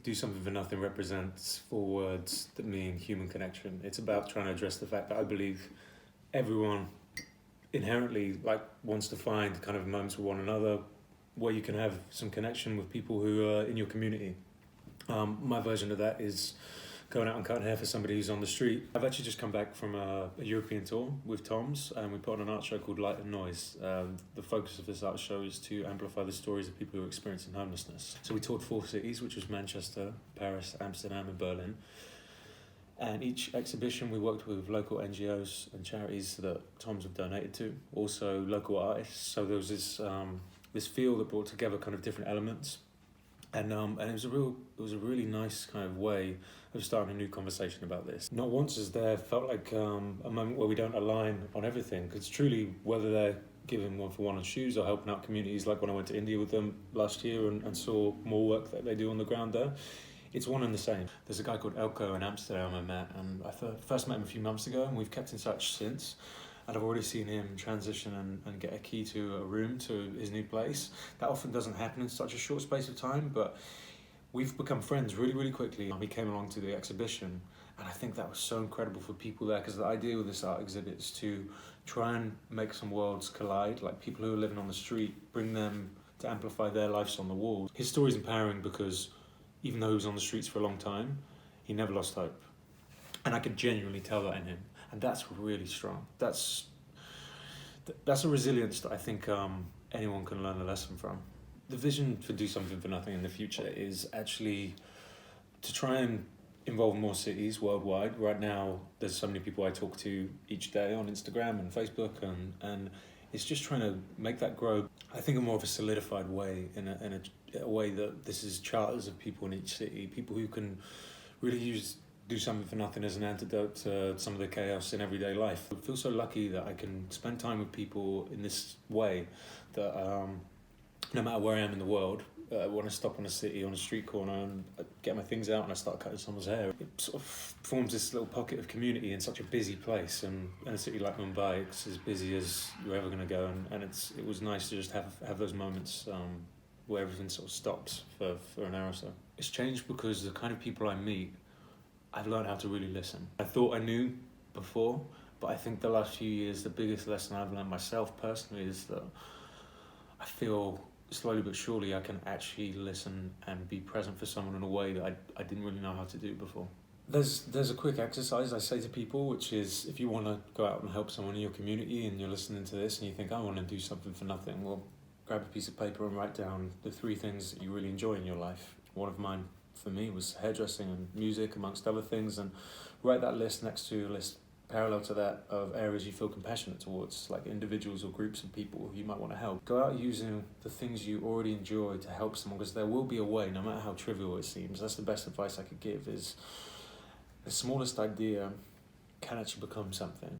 Do Something for Nothing represents 4 words that mean human connection. It's about trying to address the fact that I believe everyone inherently wants to find kind of moments with one another where you can have some connection with people who are in your community. My version of that is going out and cutting hair for somebody who's on the street. I've actually just come back from a European tour with Tom's, and we put on an art show called Light and Noise. The focus of this art show is to amplify the stories of people who are experiencing homelessness. So we toured 4 cities, which was Manchester, Paris, Amsterdam and Berlin. And each exhibition we worked with local NGOs and charities that Tom's have donated to, also local artists. So there was this feel that brought together kind of different elements. And it was a really nice kind of way of starting a new conversation about this. Not once has there felt like a moment where we don't align on everything, because truly, whether they're giving 1-for-1 on shoes or helping out communities, like when I went to India with them last year and saw more work that they do on the ground there, it's one and the same. There's a guy called Elko in Amsterdam I met, and I first met him a few months ago, and we've kept in touch since. And I've already seen him transition and get a key to a room to his new place. That often doesn't happen in such a short space of time, but we've become friends really, really quickly. He came along to the exhibition, and I think that was so incredible for people there, because the idea with this art exhibit is to try and make some worlds collide, like people who are living on the street, bring them to amplify their lives on the wall. His story is empowering because even though he was on the streets for a long time, he never lost hope. And I could genuinely tell that in him. And that's really strong. That's a resilience that I think anyone can learn a lesson from. The vision for Do Something for Nothing in the future is actually to try and involve more cities worldwide. Right now, there's so many people I talk to each day on Instagram and Facebook, and it's just trying to make that grow. I think in more of a solidified way, in a way that this is charters of people in each city, people who can really Do Something for Nothing as an antidote to some of the chaos in everyday life. I feel so lucky that I can spend time with people in this way, that no matter where I am in the world, when I stop on a city, on a street corner, and I get my things out and I start cutting someone's hair, it sort of forms this little pocket of community in such a busy place. And in a city like Mumbai, it's as busy as you're ever going to go, and it was nice to just have those moments where everything sort of stops for an hour or so. It's changed because the kind of people I meet, I've learned how to really listen. I thought I knew before, but I think the last few years, the biggest lesson I've learned myself personally is that I feel slowly but surely I can actually listen and be present for someone in a way that I didn't really know how to do before. There's a quick exercise I say to people, which is if you want to go out and help someone in your community and you're listening to this and you think, I want to do something for nothing, well, grab a piece of paper and write down the 3 things that you really enjoy in your life. One of mine for me was hairdressing and music, amongst other things, and write that list next to a list parallel to that of areas you feel compassionate towards, like individuals or groups of people who you might want to help. Go out using the things you already enjoy to help someone, because there will be a way, no matter how trivial it seems. That's the best advice I could give, is the smallest idea can actually become something.